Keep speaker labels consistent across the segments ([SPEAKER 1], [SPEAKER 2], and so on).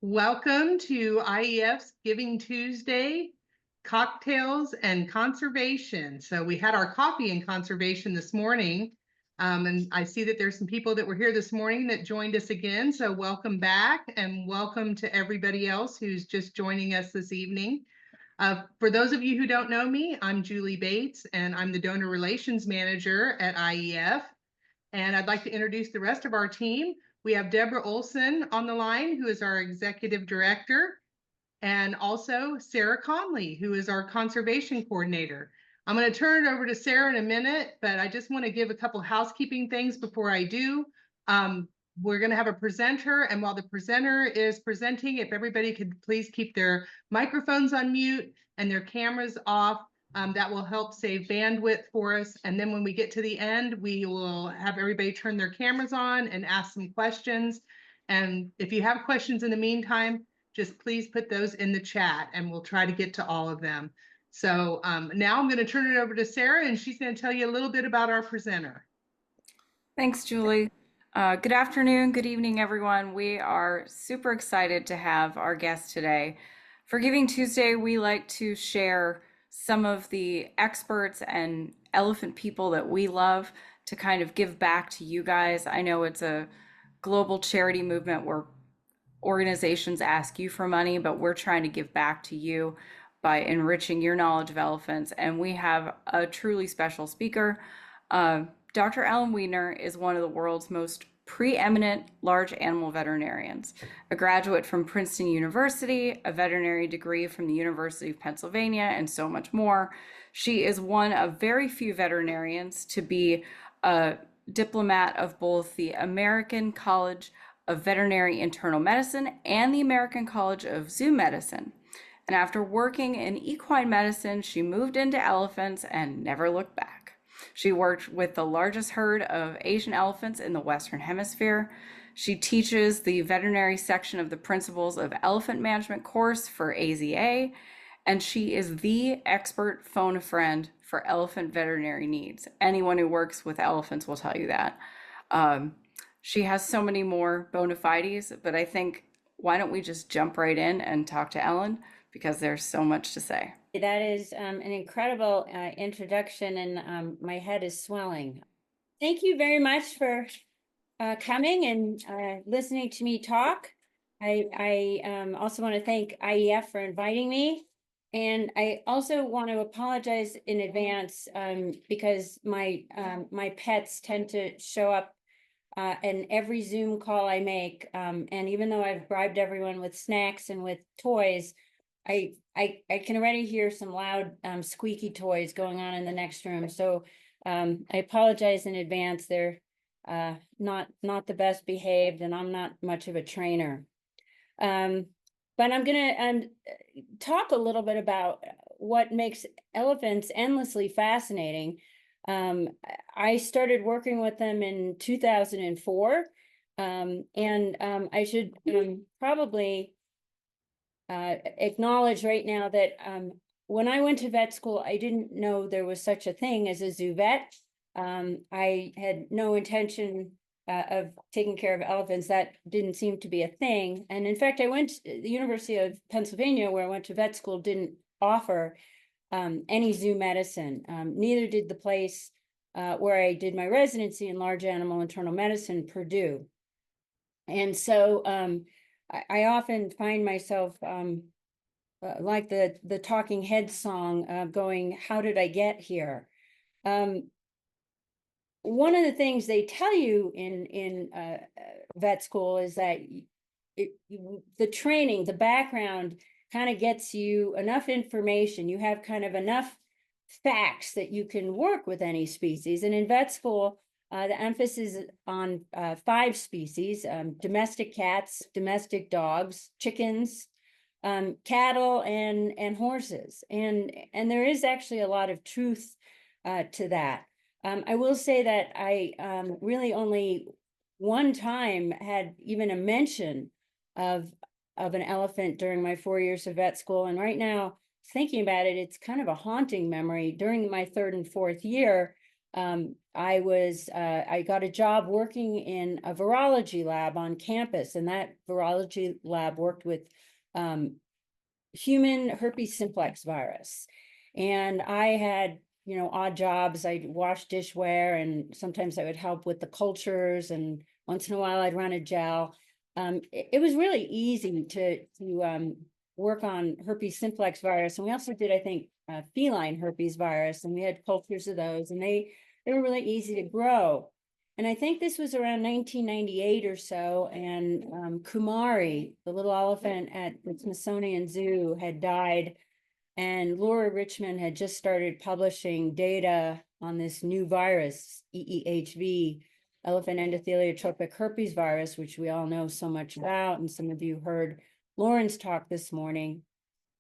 [SPEAKER 1] Welcome to IEF's Giving Tuesday, Cocktails and Conservation. So we had our coffee and conservation this morning. And I see that there's some people that were here this morning that joined us again. So welcome back and welcome to everybody else who's just joining us this evening. For those of you who don't know me, I'm Julie Bates and I'm the Donor Relations Manager at IEF. And I'd like to introduce the rest of our team. We have Deborah Olson on the line, who is our Executive Director, and also Sarah Conley, who is our Conservation Coordinator. I'm going to turn it over to Sarah in a minute, but I just want to give a couple housekeeping things before I do. We're going to have a presenter, and while the presenter is presenting, if everybody could please keep their microphones on mute and their cameras off, that will help save bandwidth for us. And then when we get to the end, we will have everybody turn their cameras on and ask some questions. And if you have questions in the meantime, just please put those in the chat and we'll try to get to all of them. So now I'm going to turn it over to Sarah and she's going to tell you a little bit about our presenter.
[SPEAKER 2] Thanks, Julie. Good afternoon, good evening, everyone. We are super excited to have our guest today. For Giving Tuesday, we like to share some of the experts and elephant people that we love to kind of give back to you guys. I know it's a global charity movement where organizations ask you for money, but we're trying to give back to you by enriching your knowledge of elephants. And we have a truly special speaker. Dr. Alan Wiedner is one of the world's most preeminent large animal veterinarians, a graduate from Princeton University, a veterinary degree from the University of Pennsylvania, and so much more. She is one of very few veterinarians to be a diplomat of both the American College of Veterinary Internal Medicine and the American College of Zoo Medicine. And after working in equine medicine, she moved into elephants and never looked back. She worked with the largest herd of Asian elephants in the Western Hemisphere. She teaches the veterinary section of the Principles of Elephant Management course for AZA, and she is the expert phone a friend for elephant veterinary needs. Anyone who works with elephants will tell you that. She has so many more bona fides, but I think why don't we just jump right in and talk to Ellen, because there's so much to say.
[SPEAKER 3] That is an incredible introduction, and my head is swelling. Thank you very much for coming and listening to me talk. I also want to thank IEF for inviting me. And I also want to apologize in advance because my pets tend to show up in every Zoom call I make. And even though I've bribed everyone with snacks and with toys, I can already hear some loud squeaky toys going on in the next room. So I apologize in advance. They're not the best behaved, and I'm not much of a trainer. But I'm going to talk a little bit about what makes elephants endlessly fascinating. I started working with them in 2004, and I should probably acknowledge right now that when I went to vet school, I didn't know there was such a thing as a zoo vet. I had no intention of taking care of elephants. That didn't seem to be a thing. And in fact, I went to the University of Pennsylvania, where I went to vet school, didn't offer any zoo medicine. Neither did the place where I did my residency in large animal internal medicine, Purdue. And so I often find myself like the Talking Heads song going, how did I get here? One of the things they tell you in vet school is that the training, the background kind of gets you enough information. You have kind of enough facts that you can work with any species. And in vet school, the emphasis is on 5 species: domestic cats, domestic dogs, chickens, cattle, and horses. And there is actually a lot of truth to that. I will say that I really only one time had even a mention of an elephant during my 4 years of vet school. And right now, thinking about it, it's kind of a haunting memory. During my 3rd and 4th year, I got a job working in a virology lab on campus, and that virology lab worked with human herpes simplex virus. And I had, odd jobs. I'd wash dishware, and sometimes I would help with the cultures, and once in a while I'd run a gel. It was really easy to work on herpes simplex virus. And we also did, I think, feline herpes virus, and we had cultures of those, and they were really easy to grow. And I think this was around 1998 or so, and Kumari, the little elephant at the Smithsonian Zoo, had died, and Laura Richmond had just started publishing data on this new virus, EEHV, elephant endothelial herpes virus, which we all know so much about, and some of you heard Lauren's talk this morning.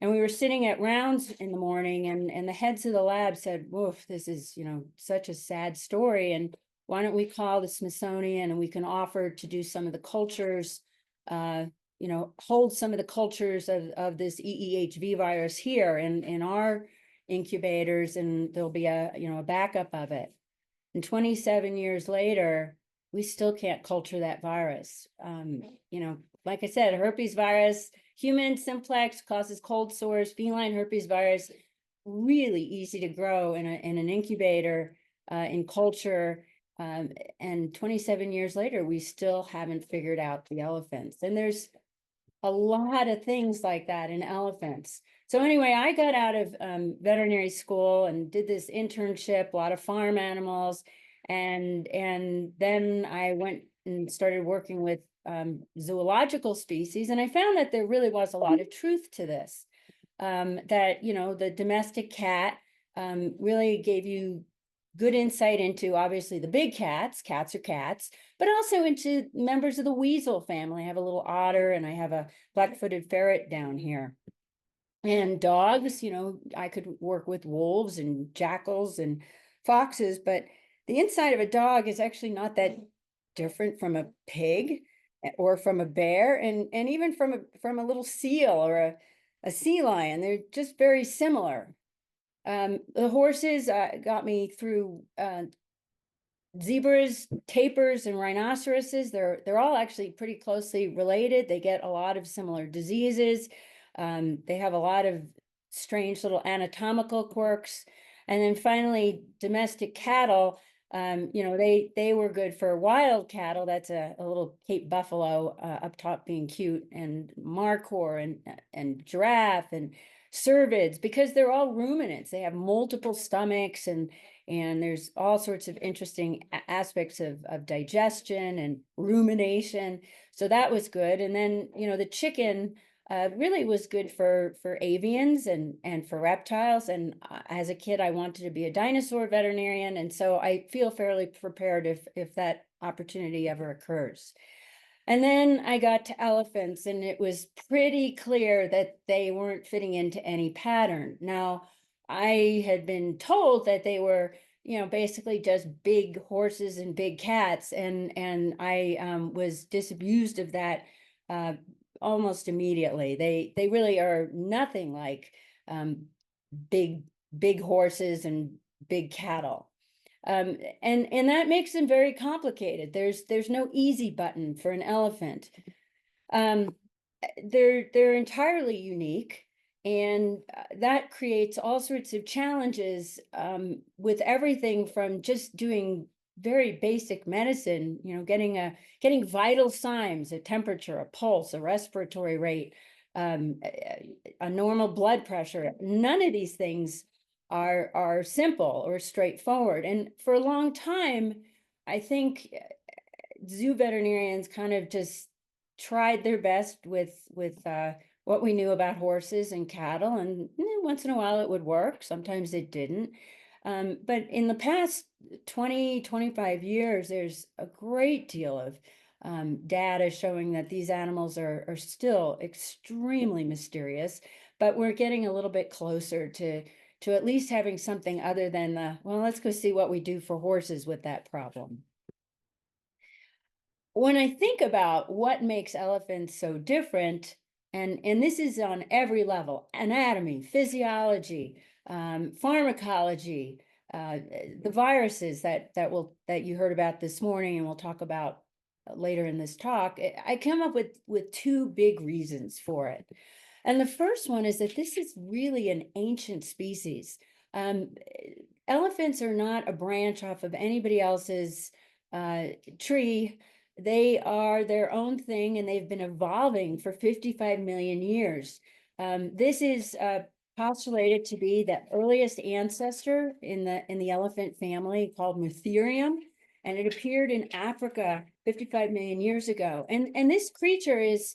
[SPEAKER 3] And we were sitting at rounds in the morning, and the heads of the lab said, "Woof, this is, such a sad story. And why don't we call the Smithsonian, and we can offer to do some of the cultures, hold some of the cultures of this EEHV virus here in our incubators, and there'll be a backup of it." And 27 years later, we still can't culture that virus. Like I said, herpes virus, human simplex, causes cold sores. Feline herpes virus, really easy to grow in an incubator, in culture. And 27 years later, we still haven't figured out the elephants. And there's a lot of things like that in elephants. So anyway, I got out of veterinary school and did this internship, a lot of farm animals. And then I went and started working with zoological species. And I found that there really was a lot of truth to this. That, the domestic cat really gave you good insight into, obviously, the big cats are cats, but also into members of the weasel family. I have a little otter, and I have a black-footed ferret down here. And dogs, I could work with wolves and jackals and foxes, but the inside of a dog is actually not that different from a pig or from a bear, and even from a little seal or a sea lion. They're just very similar. The horses got me through zebras, tapirs, and rhinoceroses. They're all actually pretty closely related. They get a lot of similar diseases. They have a lot of strange little anatomical quirks. And then finally, domestic cattle. They were good for wild cattle. That's a little Cape buffalo up top being cute, and markhor and giraffe and cervids, because they're all ruminants. They have multiple stomachs, and there's all sorts of interesting aspects of digestion and rumination. So that was good. And then, the chicken really was good for avians and for reptiles. And as a kid, I wanted to be a dinosaur veterinarian. And so I feel fairly prepared if that opportunity ever occurs. And then I got to elephants, and it was pretty clear that they weren't fitting into any pattern. Now, I had been told that they were, basically just big horses and big cats, and I was disabused of that almost immediately. They really are nothing like big horses and big cattle. And that makes them very complicated. There's no easy button for an elephant. They're entirely unique, and that creates all sorts of challenges with everything from just doing very basic medicine, getting vital signs, a temperature, a pulse, a respiratory rate, a normal blood pressure. None of these things are simple or straightforward. And for a long time, I think zoo veterinarians kind of just tried their best with what we knew about horses and cattle, and once in a while it would work. Sometimes it didn't. But in the past 20-25 years, there's a great deal of data showing that these animals are still extremely mysterious, but we're getting a little bit closer to at least having something other than well, let's go see what we do for horses with that problem. When I think about what makes elephants so different, and this is on every level: anatomy, physiology, pharmacology, the viruses that you heard about this morning and we'll talk about later in this talk, I come up with two big reasons for it. And the first one is that this is really an ancient species. Elephants are not a branch off of anybody else's tree. They are their own thing, and they've been evolving for 55 million years. This is postulated to be the earliest ancestor in the elephant family, called Mutherium, and it appeared in Africa 55 million years ago. And this creature is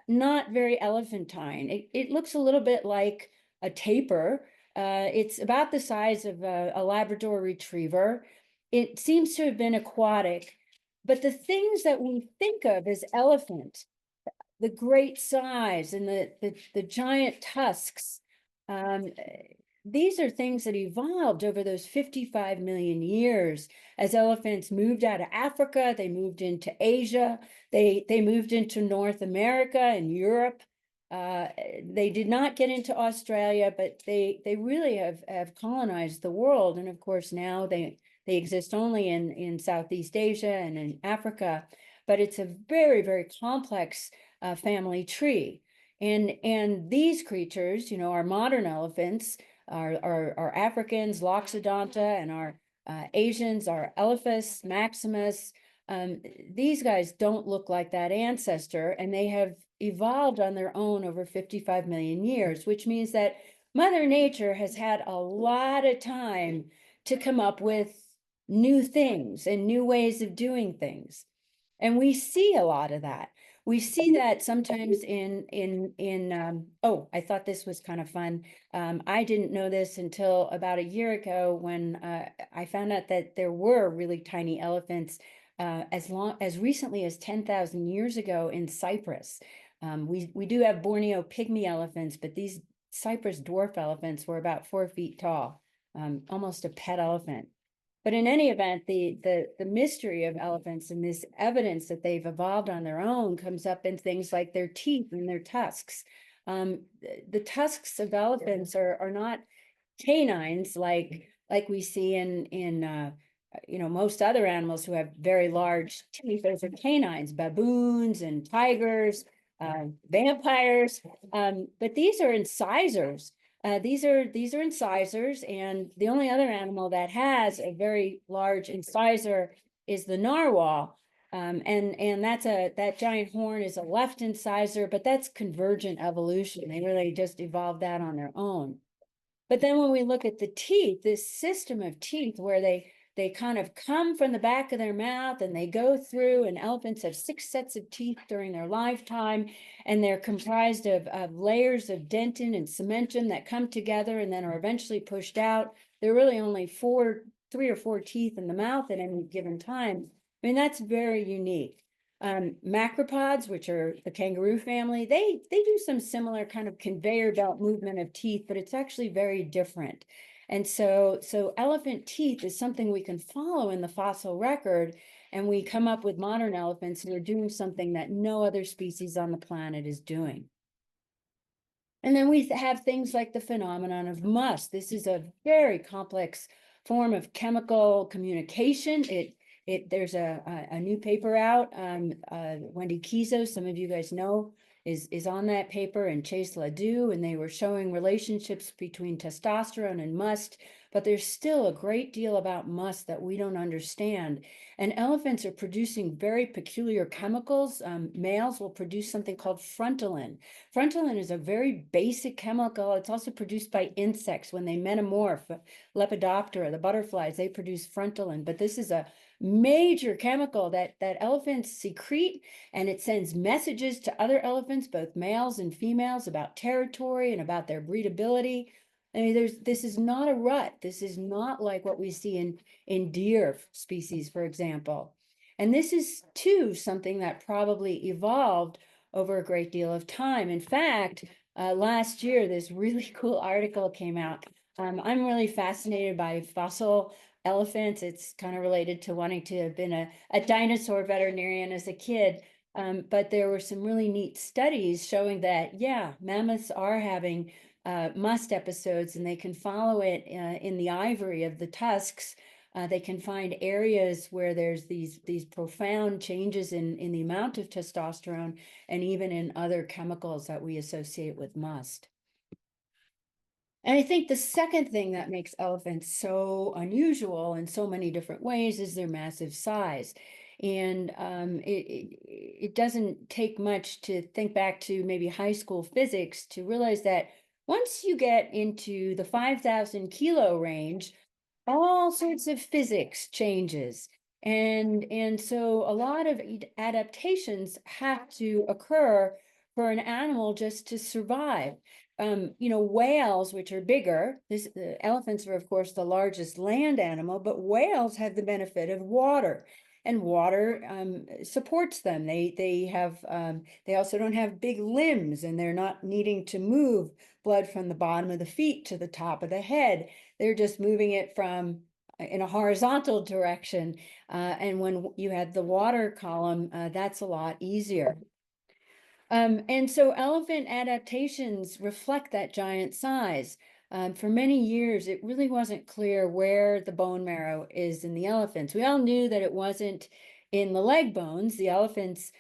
[SPEAKER 3] not very elephantine. It looks a little bit like a tapir. It's about the size of a Labrador retriever. It seems to have been aquatic, but the things that we think of as elephant, the great size and the giant tusks, these are things that evolved over those 55 million years as elephants moved out of Africa, they moved into Asia, they moved into North America and Europe. They did not get into Australia, but they really have colonized the world. And of course, now they exist only in Southeast Asia and in Africa, but it's a very, very complex family tree. And these creatures, our modern elephants, our Africans, Loxodonta, and our Asians, our Elephas, Maximus. These guys don't look like that ancestor, and they have evolved on their own over 55 million years, which means that Mother Nature has had a lot of time to come up with new things and new ways of doing things. And we see a lot of that. We see that sometimes oh, I thought this was kind of fun. I didn't know this until about a year ago when I found out that there were really tiny elephants as recently as 10,000 years ago in Cyprus. We do have Borneo pygmy elephants, but these Cyprus dwarf elephants were about 4 feet tall, almost a pet elephant. But in any event, the mystery of elephants and this evidence that they've evolved on their own comes up in things like their teeth and their tusks. The tusks of elephants are not canines like we see in most other animals who have very large teeth. Those are canines, baboons and tigers, vampires. But these are incisors. These are incisors, and the only other animal that has a very large incisor is the narwhal. And that giant horn is a left incisor, but that's convergent evolution. They really just evolved that on their own. But then when we look at the teeth, this system of teeth where they kind of come from the back of their mouth and they go through, and elephants have 6 sets of teeth during their lifetime, and they're comprised of layers of dentin and cementum that come together and then are eventually pushed out. There are really only 3 or 4 teeth in the mouth at any given time. I mean, that's very unique. Macropods, which are the kangaroo family, they do some similar kind of conveyor belt movement of teeth, but it's actually very different. And so elephant teeth is something we can follow in the fossil record, and we come up with modern elephants who are doing something that no other species on the planet is doing. And then we have things like the phenomenon of must. This is a very complex form of chemical communication. There's a new paper out. Wendy Kizo, some of you guys know, is on that paper, and Chase Ledoux, and they were showing relationships between testosterone and must, but there's still a great deal about must that we don't understand. And elephants are producing very peculiar chemicals. Males will produce something called frontalin. Frontalin is a very basic chemical. It's also produced by insects when they metamorph. Lepidoptera, the butterflies, they produce frontalin, but this is a major chemical that elephants secrete, and it sends messages to other elephants, both males and females, about territory and about their breedability. I mean, this is not a rut. This is not like what we see in deer species, for example. And this is too something that probably evolved over a great deal of time. In fact, last year, this really cool article came out. I'm really fascinated by fossil elephants. It's kind of related to wanting to have been a dinosaur veterinarian as a kid. But there were some really neat studies showing that, yeah, mammoths are having must episodes, and they can follow it in the ivory of the tusks. They can find areas where there's these profound changes in the amount of testosterone and even in other chemicals that we associate with must. And I think the second thing that makes elephants so unusual in so many different ways is their massive size. And it doesn't take much to think back to maybe high school physics to realize that once you get into the 5,000 kilo range, all sorts of physics changes. And so a lot of adaptations have to occur for an animal just to survive. Whales, which are bigger, elephants are, of course, the largest land animal, but whales have the benefit of water. And water supports them. They also don't have big limbs, and they're not needing to move blood from the bottom of the feet to the top of the head. They're just moving it from in a horizontal direction. And when you had the water column, that's a lot easier. And so elephant adaptations reflect that giant size. For many years, it really wasn't clear where the bone marrow is in the elephants. We all knew that it wasn't in the leg bones. The elephants,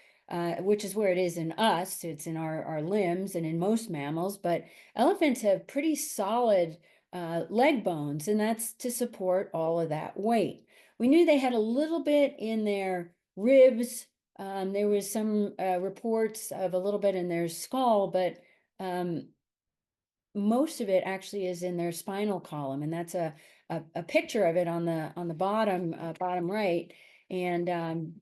[SPEAKER 3] which is where it is in us, it's in our limbs and in most mammals, but elephants have pretty solid leg bones, and that's to support all of that weight. We knew they had a little bit in their ribs. There was some reports of a little bit in their skull, but most of it actually is in their spinal column, and that's a picture of it on the bottom right. And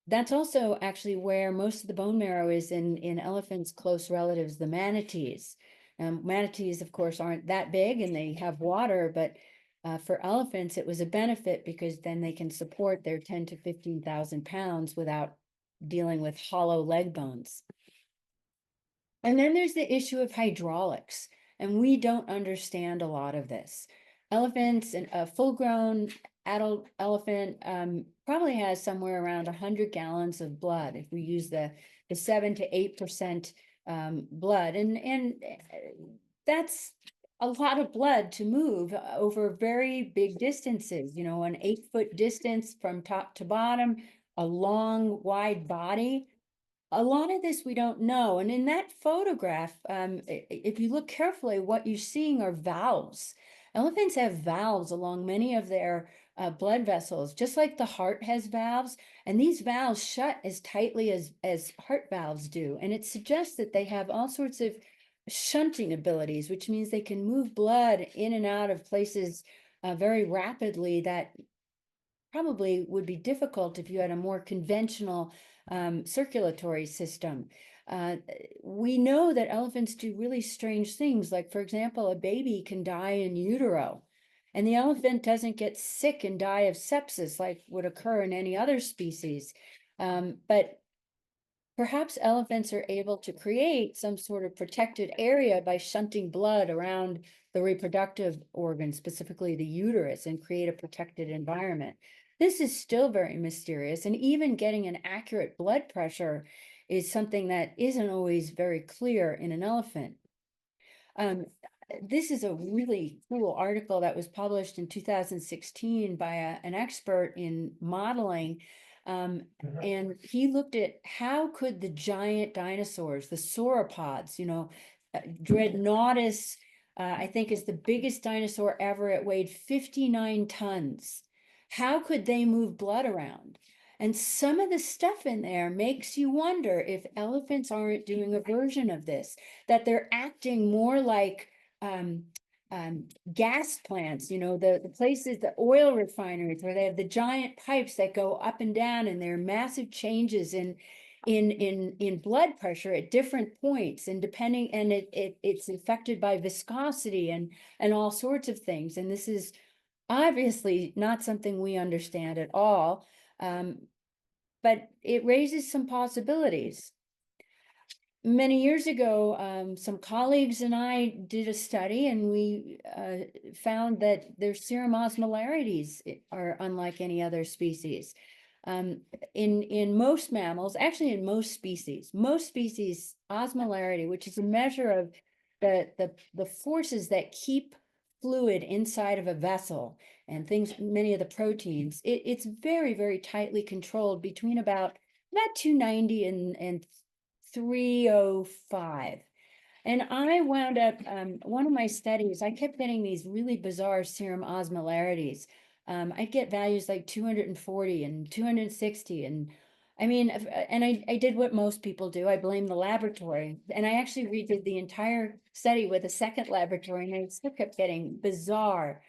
[SPEAKER 3] that's also actually where most of the bone marrow is in elephants' close relatives, the manatees. Manatees, of course, aren't that big and they have water, but for elephants, it was a benefit because then they can support their 10 to 15,000 pounds without dealing with hollow leg bones. And then there's the issue of hydraulics, and we don't understand a lot of this. Elephants, and a full-grown adult elephant probably has somewhere around 100 gallons of blood if we use the 7 to 8% blood, and that's a lot of blood to move over very big distances. An 8-foot distance from top to bottom, a long, wide body. A lot of this we don't know. And in that photograph, if you look carefully, what you're seeing are valves. Elephants have valves along many of their blood vessels, just like the heart has valves. And these valves shut as tightly as heart valves do. And it suggests that they have all sorts of shunting abilities, which means they can move blood in and out of places very rapidly that probably would be difficult if you had a more conventional circulatory system. We know that elephants do really strange things. Like, for example, a baby can die in utero, and the elephant doesn't get sick and die of sepsis like would occur in any other species. But perhaps elephants are able to create some sort of protected area by shunting blood around the reproductive organ, specifically the uterus, and create a protected environment. This is still very mysterious, and even getting an accurate blood pressure is something that isn't always very clear in an elephant. This is a really cool article that was published in 2016 by an expert in modeling. And he looked at how could the giant dinosaurs, the sauropods, Dreadnoughtus, I think is the biggest dinosaur ever. It weighed 59 tons. How could they move blood around? And some of the stuff in there makes you wonder if elephants aren't doing a version of this, that they're acting more like gas plants, the places, the oil refineries where they have the giant pipes that go up and down, and there are massive changes in blood pressure at different points, and it's affected by viscosity and all sorts of things. And this is obviously not something we understand at all, but it raises some possibilities. Many years ago, some colleagues and I did a study, and we found that their serum osmolarities are unlike any other species. In most mammals, actually in most species, osmolarity, which is a measure of the forces that keep fluid inside of a vessel and things, many of the proteins, it's very, very tightly controlled between about 290 and 305. And I wound up, one of my studies, I kept getting these really bizarre serum osmolarities. I'd get values like 240 and 260. And I mean, and I did what most people do. I blame the laboratory. And I actually redid the entire study with a second laboratory, and I still kept getting bizarre,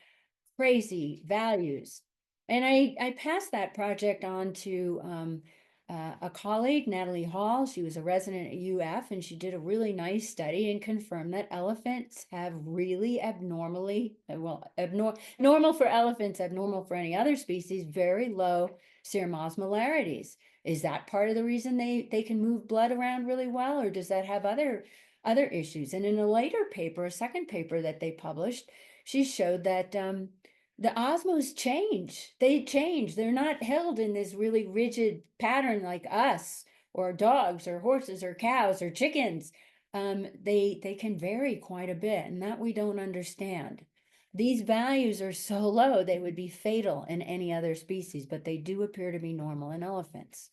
[SPEAKER 3] crazy values. And I passed that project on to a colleague, Natalie Hall. She was a resident at UF, and she did a really nice study and confirmed that elephants have really abnormally, normal for elephants, abnormal for any other species, very low serum osmolarities. Is that part of the reason they can move blood around really well, or does that have other issues? And in a later paper, a second paper that they published, she showed that the osmos change. They change. They're not held in this really rigid pattern like us or dogs or horses or cows or chickens. They can vary quite a bit, and that we don't understand. These values are so low, they would be fatal in any other species, but they do appear to be normal in elephants.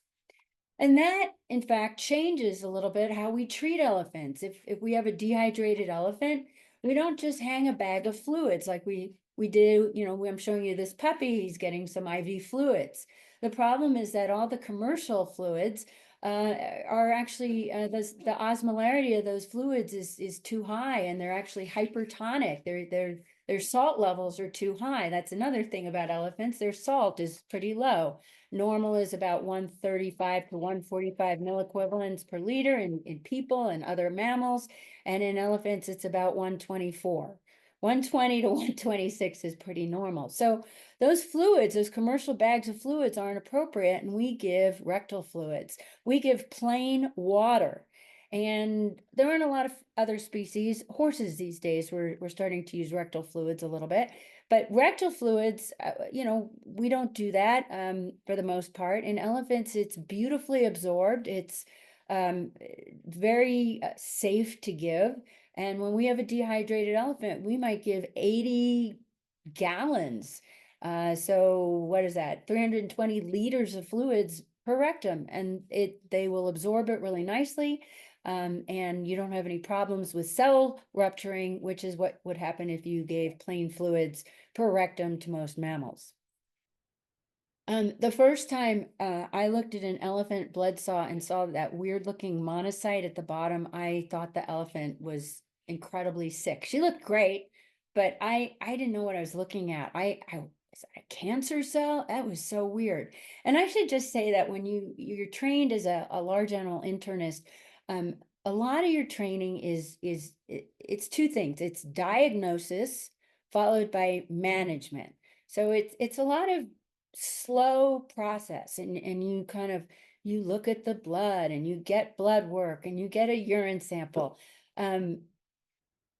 [SPEAKER 3] And that, in fact, changes a little bit how we treat elephants. If we have a dehydrated elephant, we don't just hang a bag of fluids like we do, I'm showing you this puppy, he's getting some IV fluids. The problem is that all the commercial fluids are actually, the osmolarity of those fluids is too high, and they're actually hypertonic. Their salt levels are too high. That's another thing about elephants. Their salt is pretty low. Normal is about 135 to 145 milliequivalents per liter in people and other mammals. And in elephants, it's about 124. 120 to 126 is pretty normal. So those fluids, those commercial bags of fluids aren't appropriate, and we give rectal fluids. We give plain water. And there aren't a lot of other species. Horses these days, we're starting to use rectal fluids a little bit. But rectal fluids, we don't do that for the most part. In elephants, it's beautifully absorbed. It's very safe to give. And when we have a dehydrated elephant, we might give 80 gallons. So what is that? 320 liters of fluids per rectum, and they will absorb it really nicely. And you don't have any problems with cell rupturing, which is what would happen if you gave plain fluids per rectum to most mammals. The first time I looked at an elephant blood saw and saw that weird looking monocyte at the bottom, I thought the elephant was incredibly sick. She looked great, but I didn't know what I was looking at. Is that a cancer cell? That was so weird. And I should just say that when you're trained as a large animal internist, a lot of your training it's two things. It's diagnosis followed by management. So it's a lot of slow process, and you look at the blood, and you get blood work, and you get a urine sample.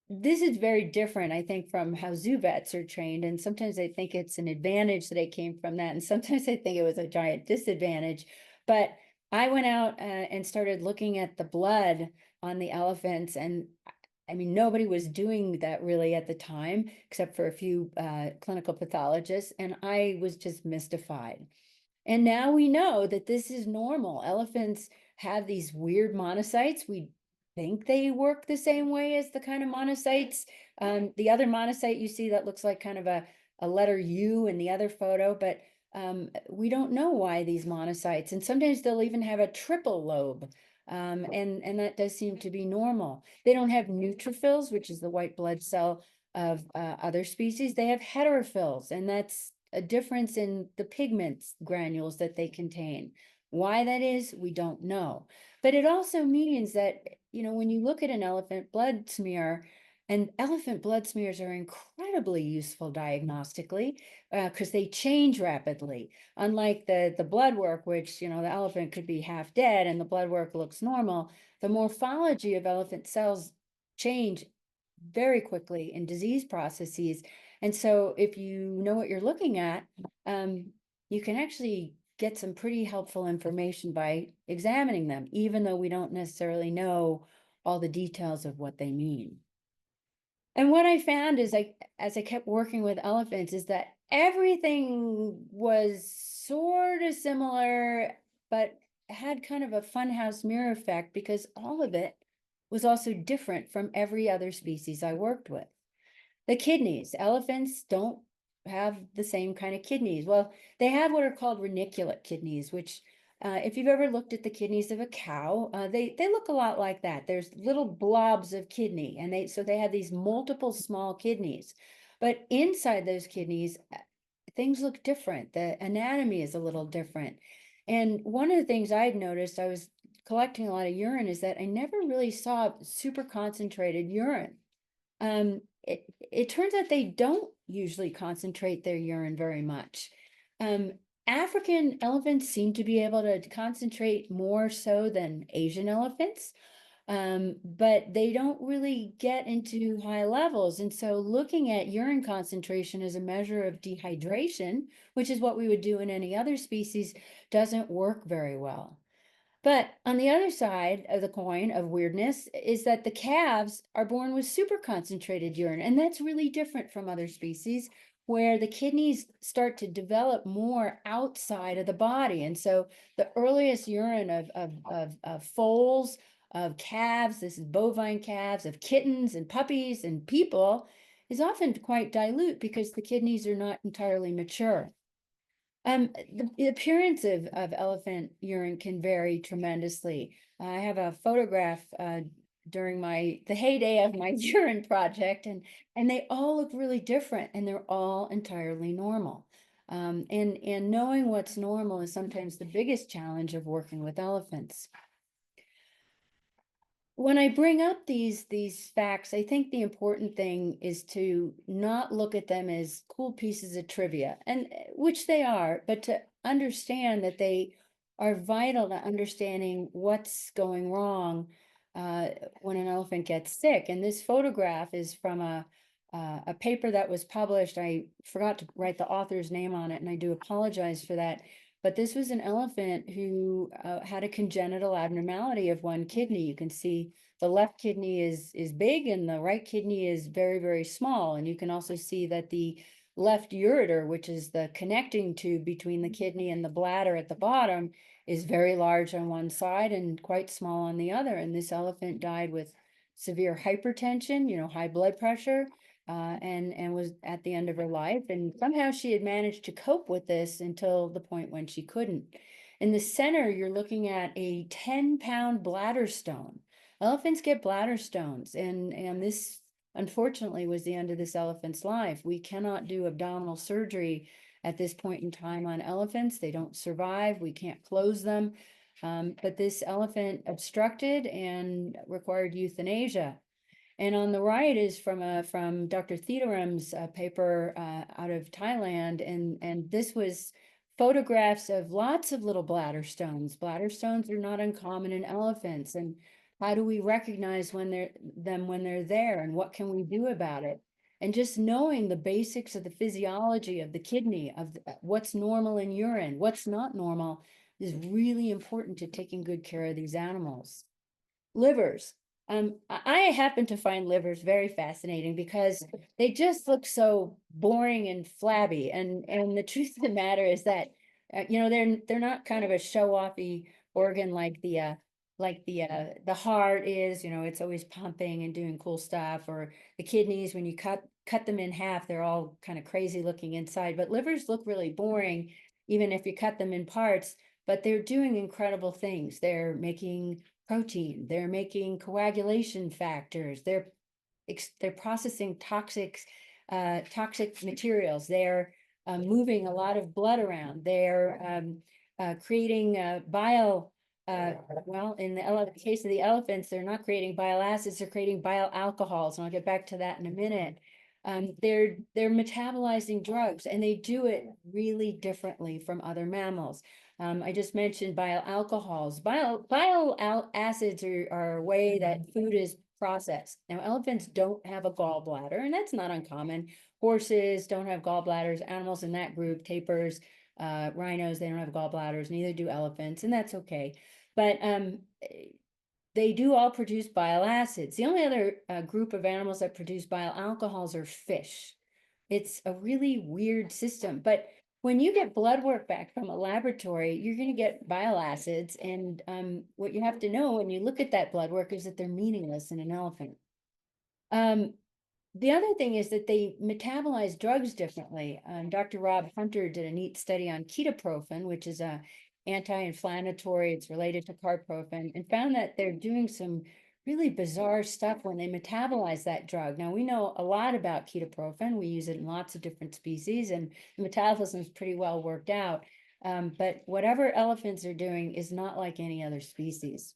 [SPEAKER 3] This is very different, I think, from how zoo vets are trained, and sometimes I think it's an advantage that I came from that, and sometimes I think it was a giant disadvantage. But I went out and started looking at the blood on the elephants, and I mean, nobody was doing that really at the time, except for a few clinical pathologists, and I was just mystified. And now we know that this is normal. Elephants have these weird monocytes. We think they work the same way as the kind of monocytes. The other monocyte you see that looks like kind of a letter U in the other photo, but we don't know why these monocytes, and sometimes they'll even have a triple lobe. And that does seem to be normal. They don't have neutrophils, which is the white blood cell of other species. They have heterophils, and that's a difference in the pigments granules that they contain. Why that is, we don't know. But it also means that, when you look at an elephant blood smear, and elephant blood smears are incredibly useful diagnostically because they change rapidly. Unlike the blood work, which, the elephant could be half dead and the blood work looks normal, the morphology of elephant cells change very quickly in disease processes. And so if you know what you're looking at, you can actually get some pretty helpful information by examining them, even though we don't necessarily know all the details of what they mean. And what I found is as I kept working with elephants is that everything was sort of similar, but had kind of a funhouse mirror effect because all of it was also different from every other species I worked with. The kidneys, elephants don't have the same kind of kidneys. Well, they have what are called reniculate kidneys, which if you've ever looked at the kidneys of a cow, they look a lot like that. There's little blobs of kidney, and they have these multiple small kidneys. But inside those kidneys, things look different. The anatomy is a little different. And one of the things I'd noticed, I was collecting a lot of urine, is that I never really saw super concentrated urine. It turns out they don't usually concentrate their urine very much. African elephants seem to be able to concentrate more so than Asian elephants, but they don't really get into high levels. And so looking at urine concentration as a measure of dehydration, which is what we would do in any other species, doesn't work very well. But on the other side of the coin of weirdness is that the calves are born with super concentrated urine. And that's really different from other species where the kidneys start to develop more outside of the body. And so the earliest urine of foals, of calves, this is bovine calves, of kittens and puppies and people, is often quite dilute because the kidneys are not entirely mature. The appearance of elephant urine can vary tremendously. I have a photograph during the heyday of my urine project, and they all look really different, and they're all entirely normal. And knowing what's normal is sometimes the biggest challenge of working with elephants. When I bring up these facts, I think the important thing is to not look at them as cool pieces of trivia, and which they are, but to understand that they are vital to understanding what's going wrong when an elephant gets sick. And this photograph is from a paper that was published. I forgot to write the author's name on it, and I do apologize for that. But this was an elephant who had a congenital abnormality of one kidney. You can see the left kidney is big and the right kidney is very, very small. And you can also see that the left ureter, which is the connecting tube between the kidney and the bladder at the bottom, is very large on one side and quite small on the other. And this elephant died with severe hypertension, high blood pressure, and was at the end of her life. And somehow she had managed to cope with this until the point when she couldn't. In the center, you're looking at a 10-pound bladder stone. Elephants get bladder stones, and this unfortunately was the end of this elephant's life. We cannot do abdominal surgery at this point in time on elephants. They don't survive. We can't close them. But this elephant obstructed and required euthanasia. And on the right is from Dr. Theodoram's paper out of Thailand, and this was photographs of lots of little bladder stones. Bladder stones are not uncommon in elephants, and how do we recognize when they're there, and what can we do about it? And just knowing the basics of the physiology of the kidney, of what's normal in urine, what's not normal, is really important to taking good care of these animals. Livers. I happen to find livers very fascinating because they just look so boring and flabby. And the truth of the matter is that they're not kind of a show-offy organ like the heart is. It's always pumping and doing cool stuff. Or the kidneys, when you cut them in half, they're all kind of crazy looking inside. But livers look really boring, even if you cut them in parts. But they're doing incredible things. They're making protein, they're making coagulation factors, they're processing toxic materials, they're moving a lot of blood around, they're creating bile. Well, in the case of the elephants, they're not creating bile acids, they're creating bile alcohols, and I'll get back to that in a minute. They're metabolizing drugs, and they do it really differently from other mammals. I just mentioned bile alcohols. Bile acids are a way that food is processed. Now, elephants don't have a gallbladder, and that's not uncommon. Horses don't have gallbladders. Animals in that group, tapirs, rhinos, they don't have gallbladders. Neither do elephants, and that's okay. But they do all produce bile acids. The only other group of animals that produce bile alcohols are fish. It's a really weird system, but when you get blood work back from a laboratory, you're going to get bile acids. And what you have to know when you look at that blood work is that they're meaningless in an elephant. The other thing is that they metabolize drugs differently. Dr. Rob Hunter did a neat study on ketoprofen, which is a anti-inflammatory. It's related to carprofen, and found that they're doing some really bizarre stuff when they metabolize that drug. Now, we know a lot about ketoprofen. We use it in lots of different species, and the metabolism is pretty well worked out. But whatever elephants are doing is not like any other species.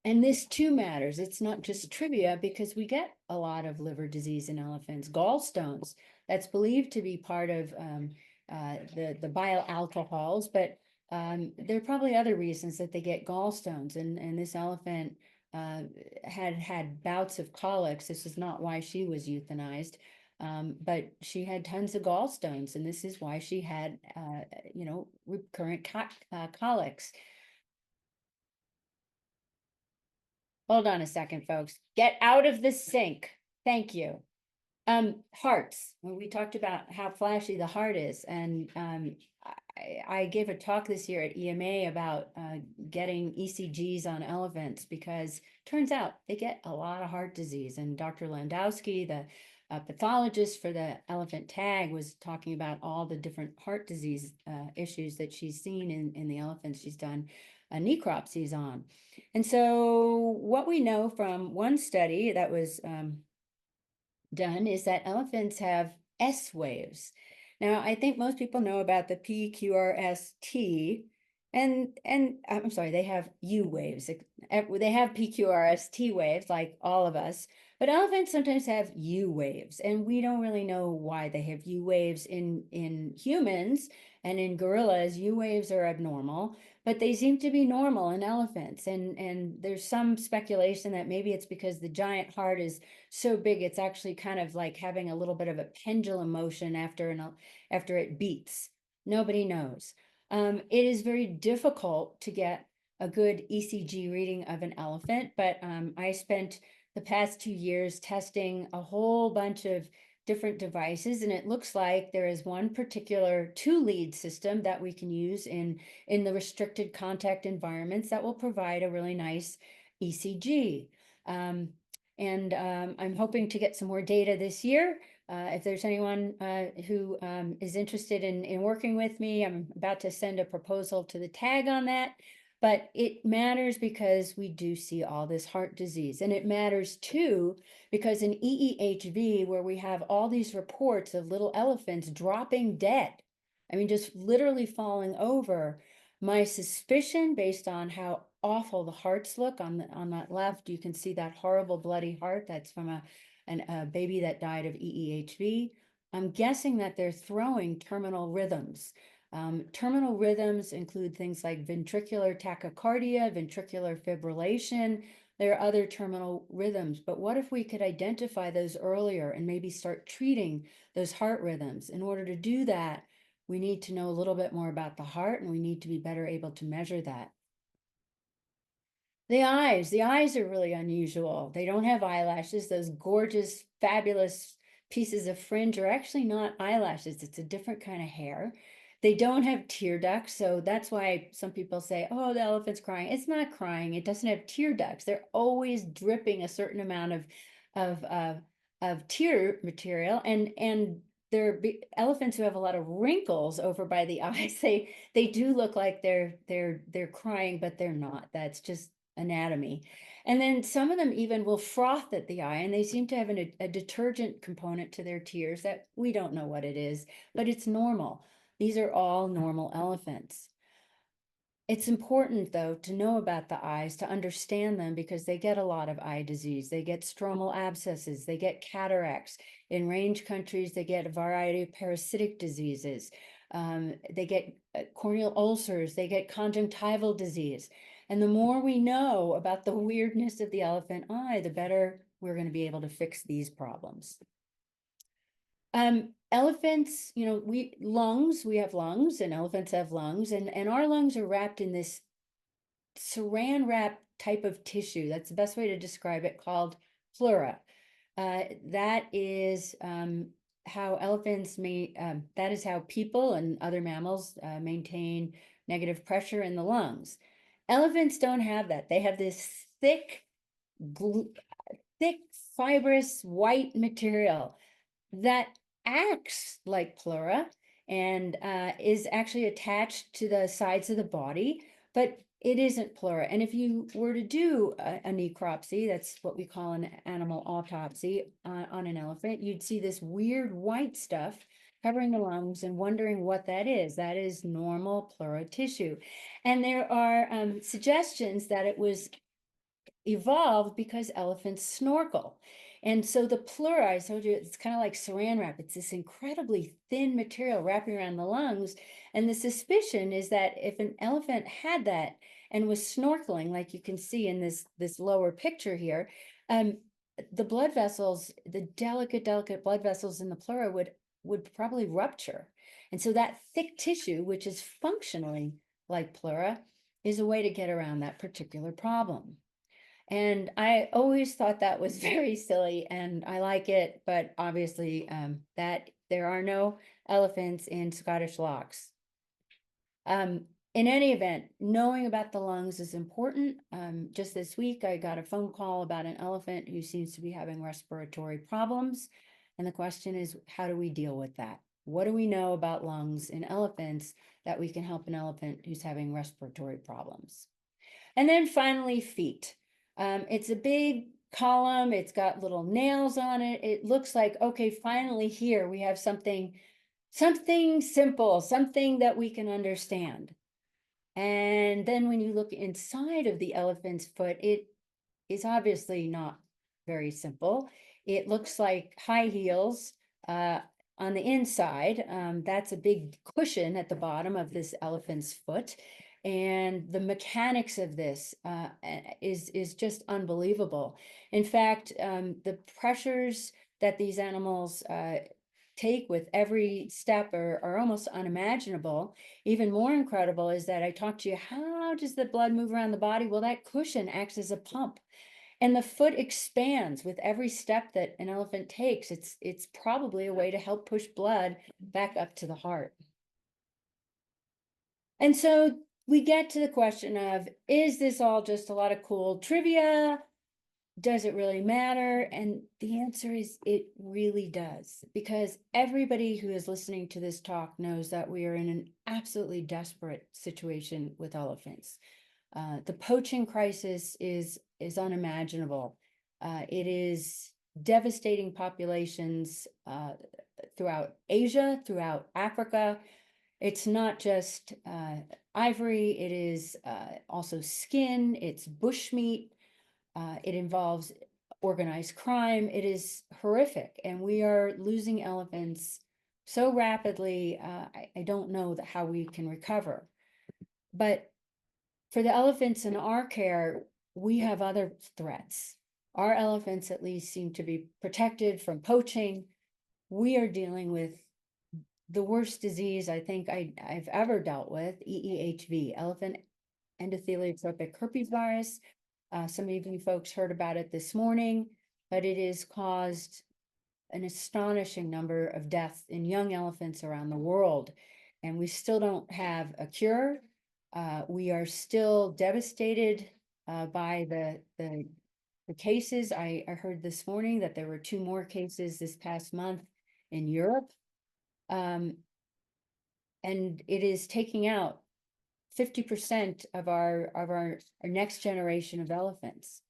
[SPEAKER 3] And this too matters. It's not just trivia, because we get a lot of liver disease in elephants, gallstones. That's believed to be part of the bile alcohols, but there are probably other reasons that they get gallstones. And this elephant had bouts of colics. This is not why she was euthanized, but she had tons of gallstones, and this is why she had, recurrent colics. Hold on a second, folks. Get out of the sink. Thank you. Hearts. We talked about how flashy the heart is, and I gave a talk this year at EMA about getting ECGs on elephants, because turns out they get a lot of heart disease. And Dr. Landowski, the pathologist for the elephant tag, was talking about all the different heart disease issues that she's seen in the elephants she's done necropsies on. And so what we know from one study that was done is that elephants have S waves. Now, I think most people know about the PQRST, and I'm sorry, they have U waves. They have PQRST waves like all of us, but elephants sometimes have U waves, and we don't really know why they have U waves in humans. And in gorillas, U waves are abnormal, but they seem to be normal in elephants. And there's some speculation that maybe it's because the giant heart is so big, it's actually kind of like having a little bit of a pendulum motion after it beats. Nobody knows. It is very difficult to get a good ECG reading of an elephant, but I spent the past 2 years testing a whole bunch of different devices, and it looks like there is one particular 2-lead system that we can use in the restricted contact environments that will provide a really nice ECG. I'm hoping to get some more data this year. If there's anyone who is interested in working with me, I'm about to send a proposal to the tag on that. But it matters because we do see all this heart disease. And it matters too because in EEHV, where we have all these reports of little elephants dropping dead, I mean, just literally falling over, my suspicion, based on how awful the hearts look, on that left, you can see that horrible bloody heart. That's from a baby that died of EEHV. I'm guessing that they're throwing terminal rhythms. Terminal rhythms include things like ventricular tachycardia, ventricular fibrillation. There are other terminal rhythms, but what if we could identify those earlier and maybe start treating those heart rhythms? In order to do that, we need to know a little bit more about the heart, and we need to be better able to measure that. The eyes are really unusual. They don't have eyelashes. Those gorgeous, fabulous pieces of fringe are actually not eyelashes. It's a different kind of hair. They don't have tear ducts, so that's why some people say, oh, the elephant's crying. It's not crying. It doesn't have tear ducts. They're always dripping a certain amount of tear material, and they're elephants who have a lot of wrinkles over by the eyes. They do look like they're crying, but they're not. That's just anatomy. And then some of them even will froth at the eye, and they seem to have a detergent component to their tears that we don't know what it is, but it's normal. These are all normal elephants. It's important, though, to know about the eyes, to understand them, because they get a lot of eye disease. They get stromal abscesses, they get cataracts. In range countries, they get a variety of parasitic diseases. They get corneal ulcers, they get conjunctival disease. And the more we know about the weirdness of the elephant eye, the better we're going to be able to fix these problems. Elephants, we have lungs, and elephants have lungs, and our lungs are wrapped in this saran wrap type of tissue. That's the best way to describe it, called pleura. That is how elephants that is how people and other mammals maintain negative pressure in the lungs. Elephants don't have that. They have this thick, fibrous white material that acts like pleura and is actually attached to the sides of the body, but it isn't pleura. And if you were to do a necropsy, that's what we call an animal autopsy on an elephant, you'd see this weird white stuff covering the lungs and wondering what that is. That is normal pleura tissue. And there are suggestions that it was evolved because elephants snorkel. And so the pleura, I told you, it's kind of like saran wrap. It's this incredibly thin material wrapping around the lungs. And the suspicion is that if an elephant had that and was snorkeling, like you can see in this lower picture here, the blood vessels, the delicate blood vessels in the pleura would probably rupture. And so that thick tissue, which is functionally like pleura, is a way to get around that particular problem. And I always thought that was very silly, and I like it, but obviously that there are no elephants in Scottish locks. In any event, knowing about the lungs is important. Just this week, I got a phone call about an elephant who seems to be having respiratory problems. And the question is, how do we deal with that? What do we know about lungs in elephants that we can help an elephant who's having respiratory problems? And then finally, feet. It's a big column. It's got little nails on it. It looks like, okay, finally here we have something simple, something that we can understand. And then when you look inside of the elephant's foot, it is obviously not very simple. It looks like high heels on the inside. That's a big cushion at the bottom of this elephant's foot. And the mechanics of this is just unbelievable. In fact, the pressures that these animals take with every step are almost unimaginable. Even more incredible is that I talked to you, how does the blood move around the body? Well, that cushion acts as a pump. And the foot expands with every step that an elephant takes. It's probably a way to help push blood back up to the heart. And so we get to the question of, is this all just a lot of cool trivia? Does it really matter? And the answer is it really does, because everybody who is listening to this talk knows that we are in an absolutely desperate situation with elephants. The poaching crisis is unimaginable. It is devastating populations throughout Asia, throughout Africa. It's not just ivory, it is also skin, it's bushmeat, it involves organized crime. It is horrific, and we are losing elephants so rapidly, I don't know how we can recover. But for the elephants in our care, we have other threats. Our elephants at least seem to be protected from poaching. We are dealing with the worst disease I think I've ever dealt with, EEHV, elephant endotheliotropic herpes virus. Some of you folks heard about it this morning, but it has caused an astonishing number of deaths in young elephants around the world. And we still don't have a cure. We are still devastated by the cases. I heard this morning that there were 2 more cases this past month in Europe. And it is taking out 50% of our next generation of elephants.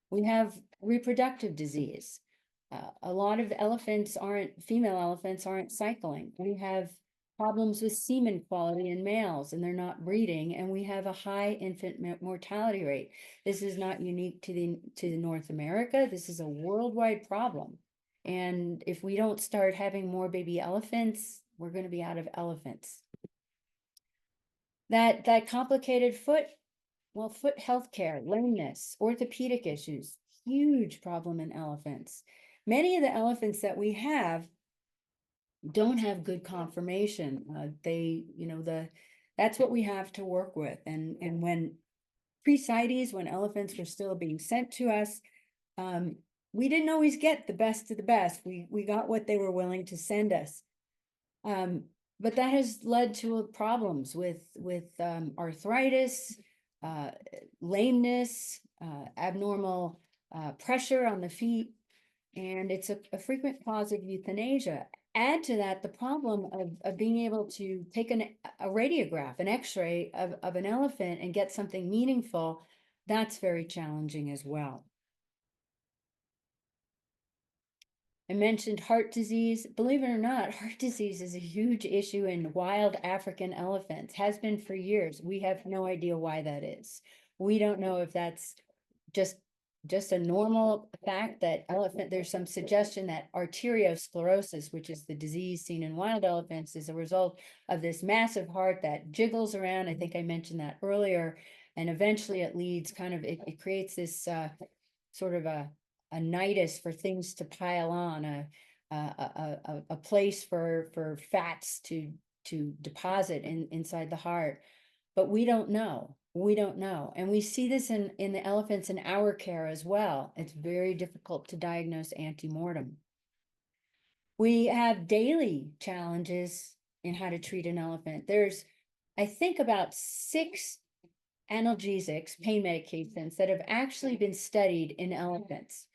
[SPEAKER 3] We have reproductive disease. A lot of female elephants aren't cycling. We have problems with semen quality in males, and they're not breeding, and we have a high infant mortality rate. This is not unique to North America. This is a worldwide problem. And if we don't start having more baby elephants, we're going to be out of elephants. That complicated foot healthcare, lameness, orthopedic issues, huge problem in elephants. Many of the elephants that we have don't have good conformation. That's what we have to work with. And when pre-CITES, when elephants were still being sent to us, we didn't always get the best of the best. We got what they were willing to send us. But that has led to problems with arthritis, lameness, abnormal pressure on the feet, and it's a frequent cause of euthanasia. Add to that the problem of being able to take a radiograph, an x-ray of an elephant and get something meaningful. That's very challenging as well. I mentioned heart disease. Believe it or not, heart disease is a huge issue in wild African elephants, has been for years. We have no idea why that is. We don't know if that's just a normal fact that there's some suggestion that arteriosclerosis, which is the disease seen in wild elephants, is a result of this massive heart that jiggles around. I think I mentioned that earlier. And eventually it leads it creates this sort of a nidus for things to pile on, a place for fats to deposit inside the heart. But we don't know. We don't know. And we see this in the elephants in our care as well. It's very difficult to diagnose ante-mortem. We have daily challenges in how to treat an elephant. There's, I think, about 6 analgesics, pain medications, that have actually been studied in elephants.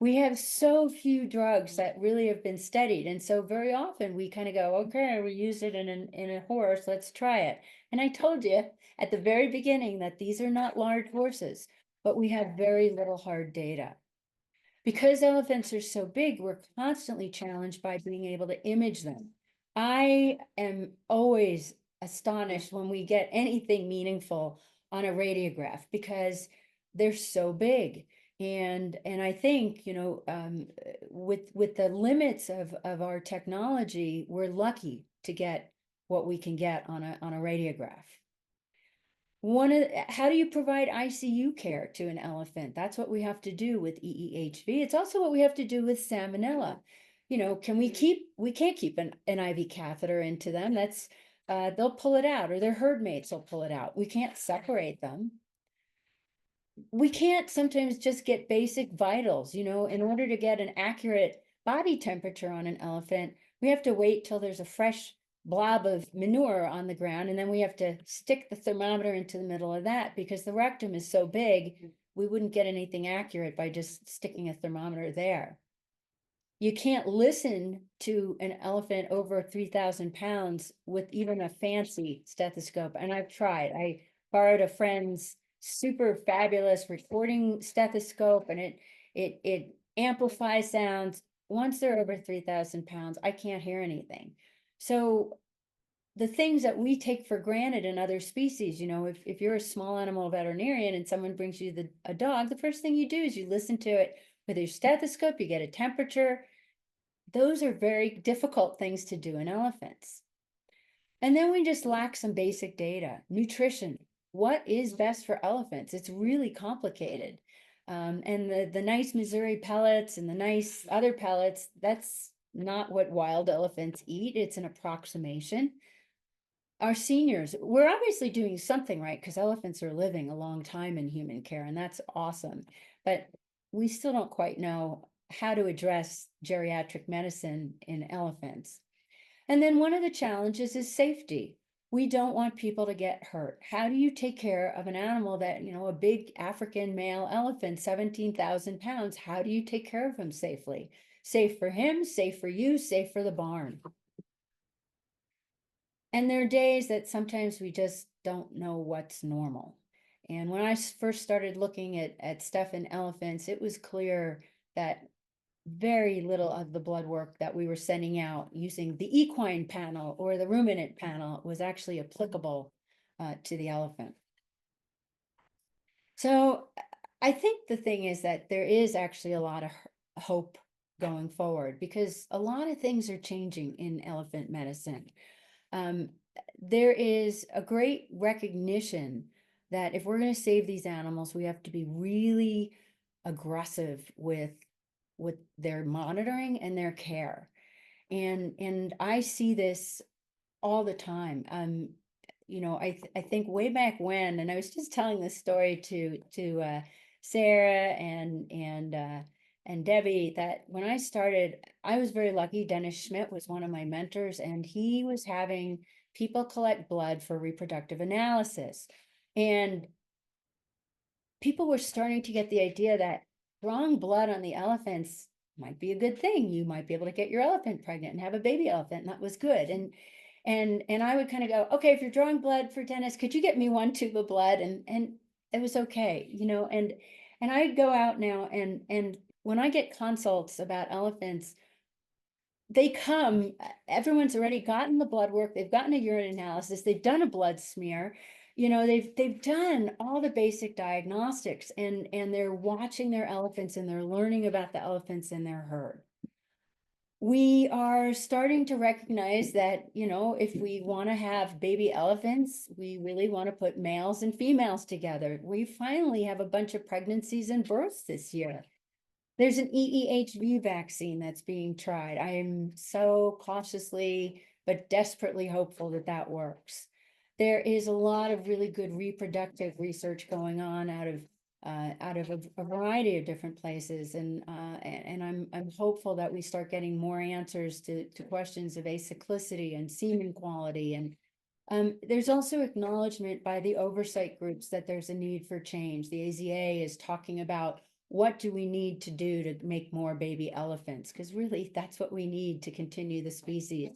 [SPEAKER 3] We have so few drugs that really have been studied. And so very often we kind of go, okay, we use it in a horse, let's try it. And I told you at the very beginning that these are not large horses, but we have very little hard data. Because elephants are so big, we're constantly challenged by being able to image them. I am always astonished when we get anything meaningful on a radiograph because they're so big. And I think, with the limits of our technology, we're lucky to get what we can get on a radiograph. How do you provide ICU care to an elephant? That's what we have to do with EEHV. It's also what we have to do with salmonella. We can't keep an IV catheter into them. That's they'll pull it out, or their herd mates will pull it out. We can't separate them. We can't sometimes just get basic vitals, in order to get an accurate body temperature on an elephant, we have to wait till there's a fresh blob of manure on the ground, and then we have to stick the thermometer into the middle of that because the rectum is so big, we wouldn't get anything accurate by just sticking a thermometer there. You can't listen to an elephant over 3,000 pounds with even a fancy stethoscope, and I've tried. I borrowed a friend's super fabulous recording stethoscope, and it amplifies sounds. Once they're over 3,000 pounds, I can't hear anything. So the things that we take for granted in other species, if you're a small animal veterinarian and someone brings you a dog, the first thing you do is you listen to it with your stethoscope, you get a temperature. Those are very difficult things to do in elephants. And then we just lack some basic data. Nutrition. What is best for elephants? It's really complicated. And the nice Missouri pellets and the nice other pellets, that's not what wild elephants eat. It's an approximation. Our seniors, we're obviously doing something right because elephants are living a long time in human care, and that's awesome. But we still don't quite know how to address geriatric medicine in elephants. And then one of the challenges is safety. We don't want people to get hurt. How do you take care of an animal that, a big African male elephant, 17,000 pounds, how do you take care of him safely? Safe for him, safe for you, safe for the barn. And there are days that sometimes we just don't know what's normal. And when I first started looking at stuff in elephants, it was clear that very little of the blood work that we were sending out using the equine panel or the ruminant panel was actually applicable to the elephant. So I think the thing is that there is actually a lot of hope going forward because a lot of things are changing in elephant medicine. There is a great recognition that if we're going to save these animals, we have to be really aggressive with their monitoring and their care. And I see this all the time. I think way back when, and I was just telling this story to Sarah and Debbie, that when I started, I was very lucky. Dennis Schmidt was one of my mentors, and he was having people collect blood for reproductive analysis. And people were starting to get the idea that drawing blood on the elephants might be a good thing. You might be able to get your elephant pregnant and have a baby elephant, and that was good. And I would kind of go, okay, if you're drawing blood for Dennis, could you get me 1 tube of blood? And it was okay, and I'd go out now, and when I get consults about elephants, they come, everyone's already gotten the blood work, they've gotten a urine analysis, they've done a blood smear, they've done all the basic diagnostics, and they're watching their elephants and they're learning about the elephants in their herd. We are starting to recognize that, if we want to have baby elephants, we really want to put males and females together. We finally have a bunch of pregnancies and births this year. There's an EEHV vaccine that's being tried. I am so cautiously but desperately hopeful that that works. There is a lot of really good reproductive research going on out of a variety of different places, and I'm hopeful that we start getting more answers to questions of acyclicity and semen quality. And there's also acknowledgement by the oversight groups that there's a need for change. The AZA is talking about, what do we need to do to make more baby elephants? Because really, that's what we need to continue the species.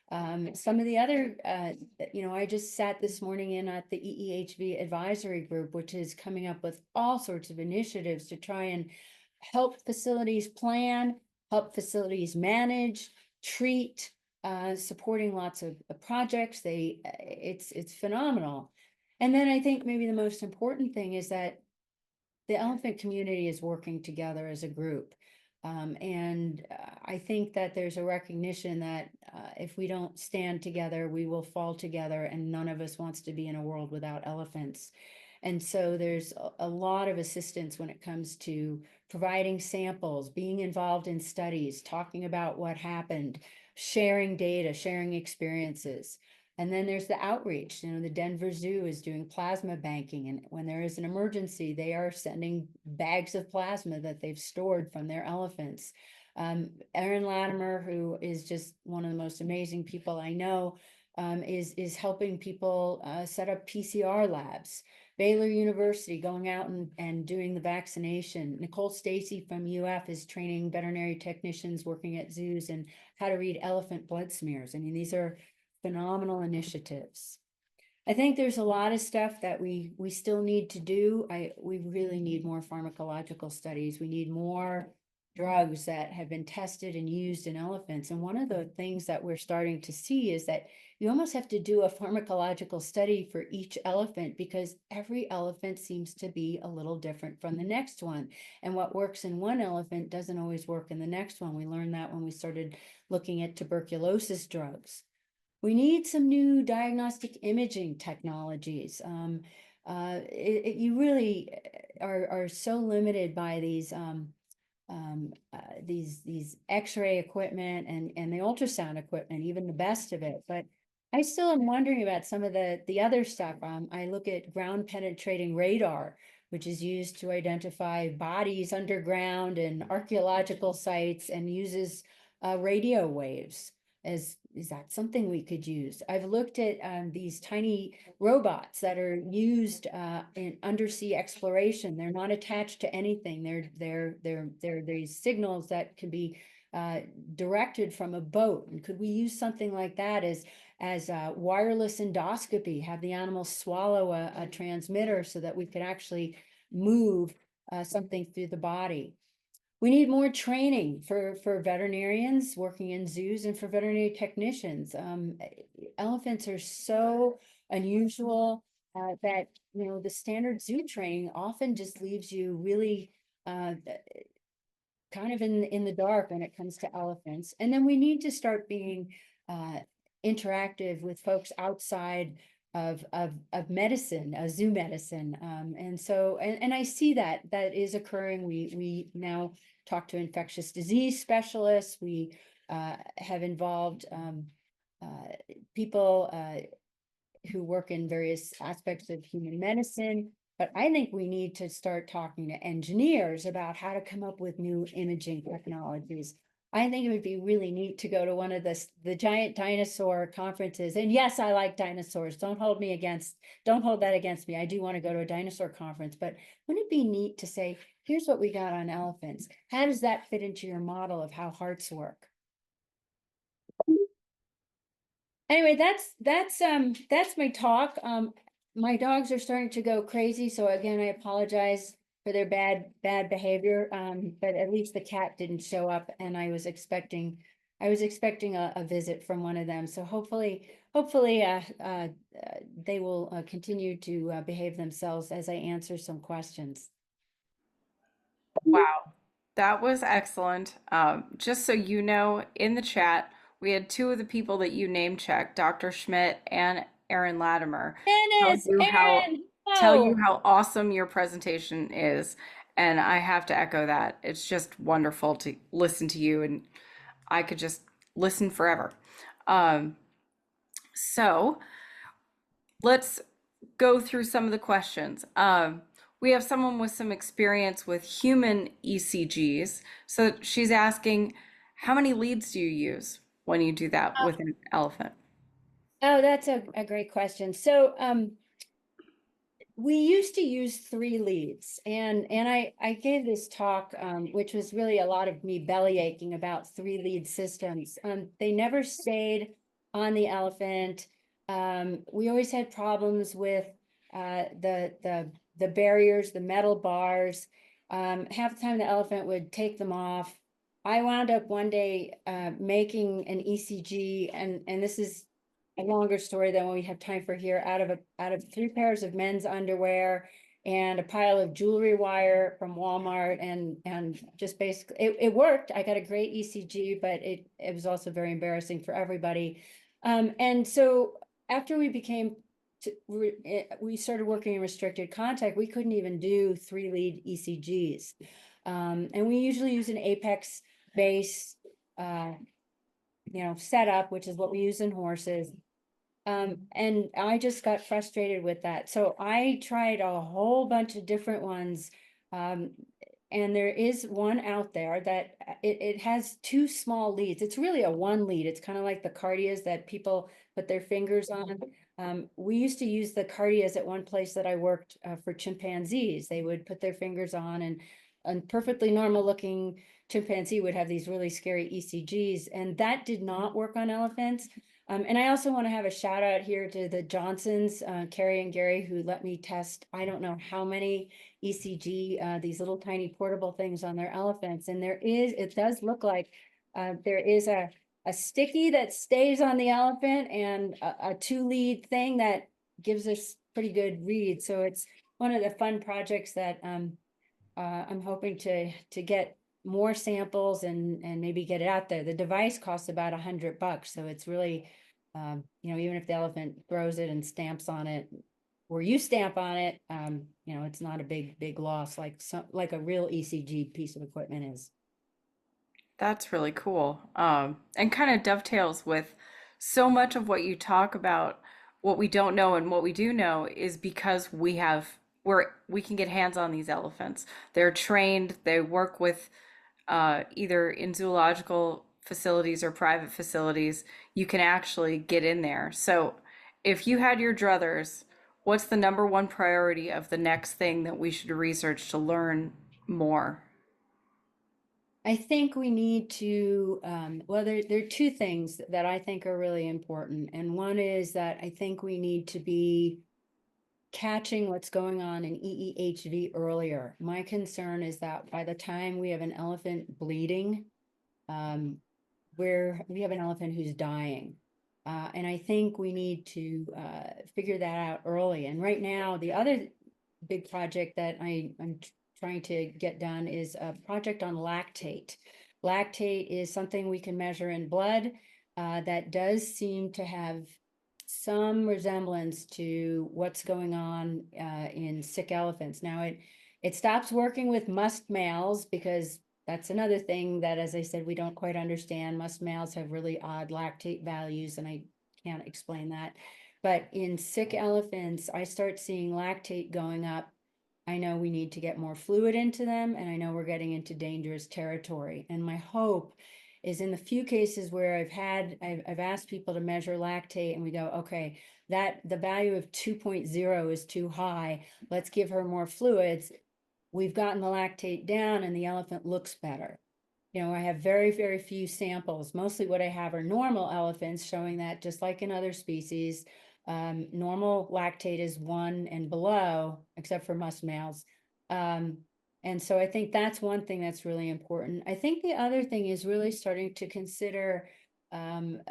[SPEAKER 3] Some of the other, I just sat this morning in at the EEHV advisory group, which is coming up with all sorts of initiatives to try and help facilities plan, help facilities manage, treat, supporting lots of projects. It's phenomenal. And then I think maybe the most important thing is that the elephant community is working together as a group. And I think that there's a recognition that if we don't stand together, we will fall together, and none of us wants to be in a world without elephants. And so there's a lot of assistance when it comes to providing samples, being involved in studies, talking about what happened, sharing data, sharing experiences. And then there's the outreach. The Denver Zoo is doing plasma banking, and when there is an emergency, they are sending bags of plasma that they've stored from their elephants. Erin Latimer, who is just one of the most amazing people I know, is helping people set up PCR labs. Baylor University going out and doing the vaccination. Nicole Stacy from UF is training veterinary technicians working at zoos and how to read elephant blood smears. I mean, these are phenomenal initiatives. I think there's a lot of stuff that we still need to do. We really need more pharmacological studies. We need more drugs that have been tested and used in elephants. And one of the things that we're starting to see is that you almost have to do a pharmacological study for each elephant, because every elephant seems to be a little different from the next one. And what works in one elephant doesn't always work in the next one. We learned that when we started looking at tuberculosis drugs. We need some new diagnostic imaging technologies. You really are so limited by these X-ray equipment and the ultrasound equipment, even the best of it. But I still am wondering about some of the other stuff. I look at ground penetrating radar, which is used to identify bodies underground and archaeological sites, and uses radio waves. Is that something we could use? I've looked at these tiny robots that are used in undersea exploration. They're not attached to anything. They're these signals that can be directed from a boat. And could we use something like that as wireless endoscopy? Have the animal swallow a transmitter so that we could actually move something through the body. We need more training for veterinarians working in zoos and for veterinary technicians. Elephants are so unusual that, the standard zoo training often just leaves you really kind of in the dark when it comes to elephants. And then we need to start being interactive with folks outside of medicine, zoo medicine. And I see that is occurring. We now talk to infectious disease specialists. We have involved people who work in various aspects of human medicine. But I think we need to start talking to engineers about how to come up with new imaging technologies. I think it would be really neat to go to one of the giant dinosaur conferences. And yes, I like dinosaurs. Don't hold that against me. I do want to go to a dinosaur conference, but wouldn't it be neat to say, here's what we got on elephants. How does that fit into your model of how hearts work? Anyway, that's my talk. My dogs are starting to go crazy, so again, I apologize for their bad behavior. But at least the cat didn't show up, and I was expecting a visit from one of them. So hopefully, they will continue to behave themselves as I answer some questions.
[SPEAKER 2] Wow, that was excellent. Just so you know, in the chat, we had two of the people that you name checked, Dr. Schmidt and Aaron Latimer, tell
[SPEAKER 3] Dennis,
[SPEAKER 2] you how
[SPEAKER 3] Aaron,
[SPEAKER 2] tell you
[SPEAKER 3] oh,
[SPEAKER 2] how awesome your presentation is. And I have to echo that. It's just wonderful to listen to you, and I could just listen forever. Um, so let's go through some of the questions. We have someone with some experience with human ECGs. So she's asking, how many leads do you use when you do that with an elephant?
[SPEAKER 3] oh, that's a great question. So, we used to use 3 leads, and I gave this talk, which was really a lot of me belly aching about 3 lead systems. They never stayed on the elephant. We always had problems with the barriers, the metal bars. Half the time the elephant would take them off. I wound up one day making an ECG, and this is a longer story than we have time for here, out of 3 pairs of men's underwear and a pile of jewelry wire from Walmart, and just basically it worked. I got a great ECG, but it was also very embarrassing for everybody. And so after we started working in restricted contact, we couldn't even do 3 lead ECGs. And we usually use an apex base setup, which is what we use in horses. And I just got frustrated with that. So I tried a whole bunch of different ones. And there is one out there that it has 2 small leads. It's really a 1 lead. It's kind of like the cardias that people put their fingers on. We used to use the cardias at one place that I worked for chimpanzees. They would put their fingers on, and a perfectly normal looking chimpanzee would have these really scary ECGs, and that did not work on elephants. And I also want to have a shout out here to the Johnsons, Carrie and Gary, who let me test, I don't know how many ECG, these little tiny portable things on their elephants. And it does look like there is a sticky that stays on the elephant, and a 2 lead thing that gives us pretty good read. So it's one of the fun projects that I'm hoping to get more samples and maybe get it out there. The device costs about $100, so it's really, even if the elephant throws it and stamps on it, or you stamp on it, it's not a big loss like a real ECG piece of equipment is.
[SPEAKER 2] That's really cool. And kind of dovetails with so much of what you talk about, what we don't know and what we do know is because we can get hands on these elephants. They're trained, they work with either in zoological facilities or private facilities. You can actually get in there. So if you had your druthers, what's the number one priority of the next thing that we should research to learn more?
[SPEAKER 3] I think we need to, there are 2 things that I think are really important. And one is that I think we need to be catching what's going on in EEHV earlier. My concern is that by the time we have an elephant bleeding, where we have an elephant who's dying. And I think we need to figure that out early. And right now, the other big project that I'm trying to get done is a project on lactate. Lactate is something we can measure in blood that does seem to have some resemblance to what's going on in sick elephants. Now, it stops working with musk males because that's another thing that, as I said, we don't quite understand. Musk males have really odd lactate values, and I can't explain that. But in sick elephants, I start seeing lactate going up. I know we need to get more fluid into them, and I know we're getting into dangerous territory. And my hope is in the few cases where I've asked people to measure lactate and we go, okay, that the value of 2.0 is too high. Let's give her more fluids. We've gotten the lactate down and the elephant looks better. I have very, very few samples. Mostly what I have are normal elephants, showing that just like in other species, normal lactate is 1 and below, except for musk males. And so I think that's one thing that's really important. I think the other thing is really starting to consider, the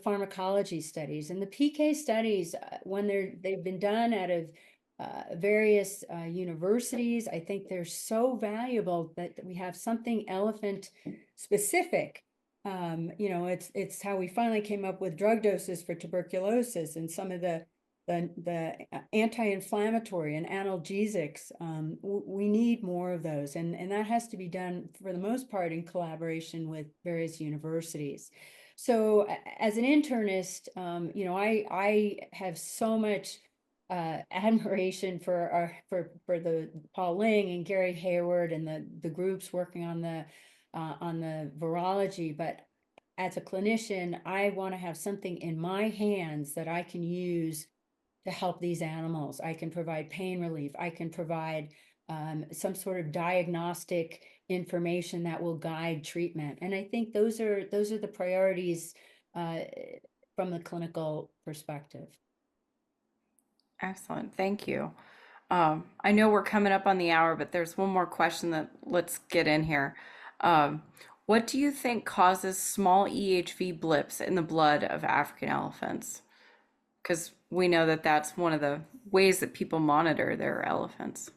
[SPEAKER 3] pharmacology studies and the PK studies when they've been done out of various universities. I think they're so valuable that we have something elephant specific. It's how we finally came up with drug doses for tuberculosis and some of the anti-inflammatory and analgesics. We need more of those, and that has to be done for the most part in collaboration with various universities. So as an internist, I have so much admiration for the Paul Ling and Gary Hayward and the groups working on the virology. But as a clinician, I want to have something in my hands that I can use to help these animals. I can provide pain relief. I can provide some sort of diagnostic information that will guide treatment. And I think those are the priorities from the clinical perspective.
[SPEAKER 2] Excellent. Thank you. I know we're coming up on the hour, but there's one more question that let's get in here. What do you think causes small EHV blips in the blood of African elephants? Because we know that that's one of the ways that people monitor their elephants.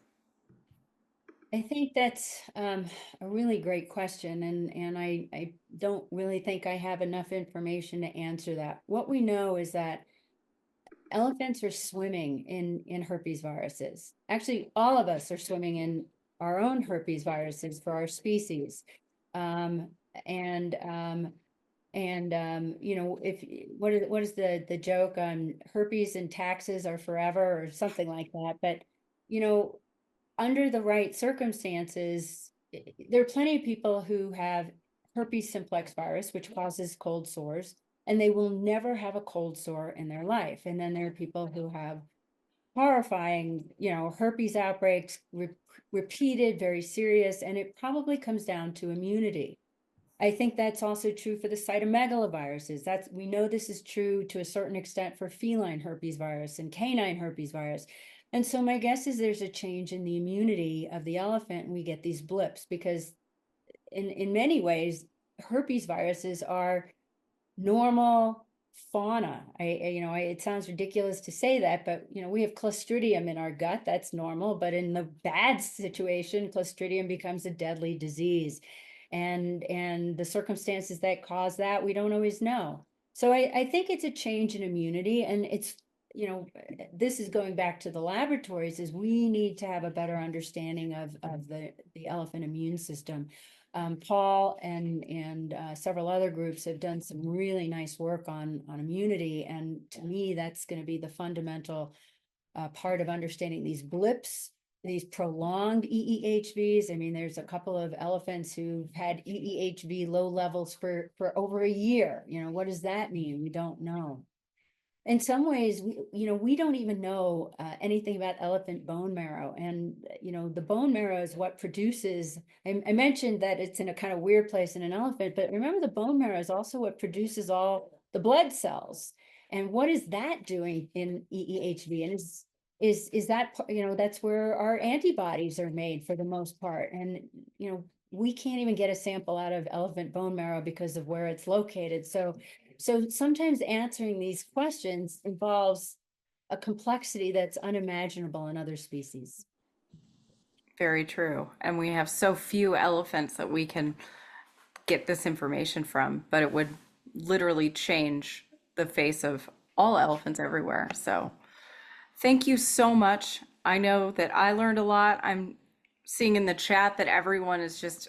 [SPEAKER 3] I think that's a really great question, and I don't really think I have enough information to answer that. What we know is that elephants are swimming in herpes viruses. Actually, all of us are swimming in our own herpes viruses for our species. What is the joke on herpes and taxes are forever or something like that? But under the right circumstances, there are plenty of people who have herpes simplex virus, which causes cold sores, and they will never have a cold sore in their life. And then there are people who have horrifying, herpes outbreaks, repeated, very serious, and it probably comes down to immunity. I think that's also true for the cytomegaloviruses. We know this is true to a certain extent for feline herpes virus and canine herpes virus. And so my guess is there's a change in the immunity of the elephant and we get these blips, because in many ways, herpes viruses are normal fauna. It sounds ridiculous to say that, but we have Clostridium in our gut. That's normal. But in the bad situation, Clostridium becomes a deadly disease. And the circumstances that cause that, we don't always know. So I think it's a change in immunity, and it's, this is going back to the laboratories, is we need to have a better understanding of the elephant immune system. Paul and several other groups have done some really nice work on immunity, and to me, that's going to be the fundamental part of understanding these blips, these prolonged EEHVs. I mean, there's a couple of elephants who've had EEHV low levels for over a year. What does that mean? We don't know. In some ways, we don't even know anything about elephant bone marrow. And, the bone marrow is what produces, I mentioned that it's in a kind of weird place in an elephant, but remember, the bone marrow is also what produces all the blood cells. And what is that doing in EEHV? And is that, that's where our antibodies are made for the most part. And, we can't even get a sample out of elephant bone marrow because of where it's located. So sometimes answering these questions involves a complexity that's unimaginable in other species.
[SPEAKER 2] Very true. And we have so few elephants that we can get this information from, but it would literally change the face of all elephants everywhere. So thank you so much. I know that I learned a lot. I'm seeing in the chat that everyone is just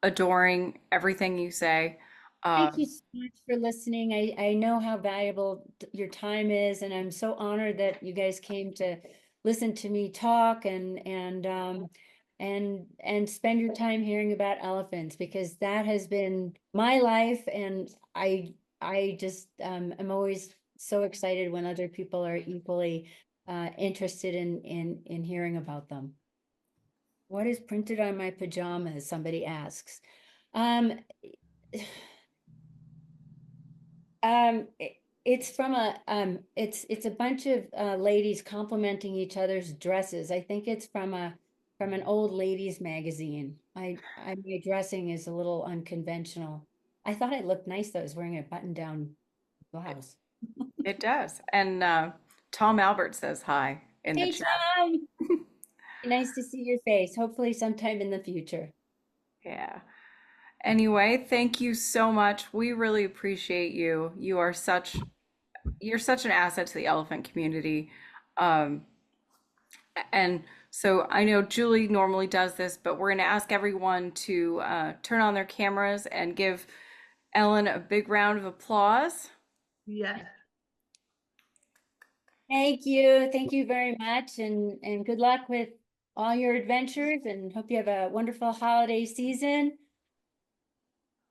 [SPEAKER 2] adoring everything you say.
[SPEAKER 3] Thank you so much for listening. I know how valuable your time is, and I'm so honored that you guys came to listen to me talk and spend your time hearing about elephants, because that has been my life, and I just am always so excited when other people are equally interested in hearing about them. What is printed on my pajamas? Somebody asks. Um, it's from it's a bunch of ladies complimenting each other's dresses. I think it's from an old ladies magazine. My dressing is a little unconventional. I thought I looked nice though. I was wearing a button-down blouse.
[SPEAKER 2] It does. And Tom Albert says hi in the
[SPEAKER 3] Hey,
[SPEAKER 2] chat.
[SPEAKER 3] Tom! Nice to see your face. Hopefully sometime in the future.
[SPEAKER 2] Yeah. Anyway, thank you so much. We really appreciate you. You're such an asset to the elephant community. Um, and so I know Julie normally does this, but we're going to ask everyone to turn on their cameras and give Ellen a big round of applause.
[SPEAKER 1] Yes.
[SPEAKER 3] Thank you. Thank you very much. And good luck with all your adventures, and hope you have a wonderful holiday season.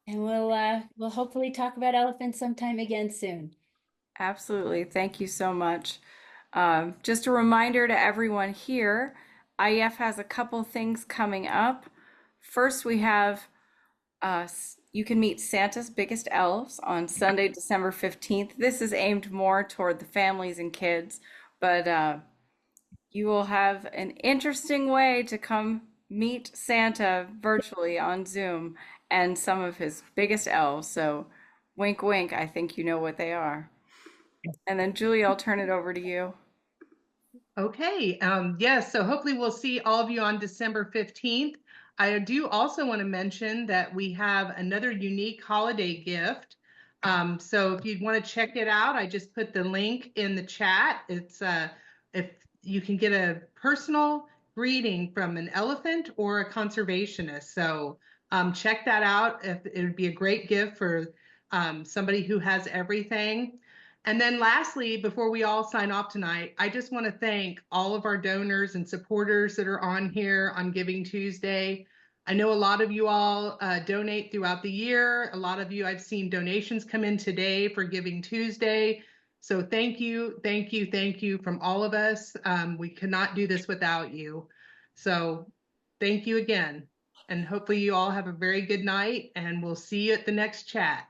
[SPEAKER 3] And we'll hopefully talk about elephants sometime again soon.
[SPEAKER 2] Absolutely. Thank you so much. Just a reminder to everyone here, IEF has a couple things coming up. First, we have you can meet Santa's biggest elves on Sunday, December 15th. This is aimed more toward the families and kids, but you will have an interesting way to come meet Santa virtually on Zoom and some of his biggest elves. So, wink, wink, I think you know what they are. And then, Julie, I'll turn it over to you.
[SPEAKER 1] Okay, yes, so hopefully we'll see all of you on December 15th. I do also want to mention that we have another unique holiday gift. So if you'd want to check it out, I just put the link in the chat. It's if you can get a personal greeting from an elephant or a conservationist. So check that out. If it would be a great gift for somebody who has everything. And then lastly, before we all sign off tonight, I just want to thank all of our donors and supporters that are on here on Giving Tuesday. I know a lot of you all donate throughout the year. A lot of you, I've seen donations come in today for Giving Tuesday. So thank you, thank you, thank you from all of us. We cannot do this without you. So thank you again. And hopefully you all have a very good night, and we'll see you at the next chat.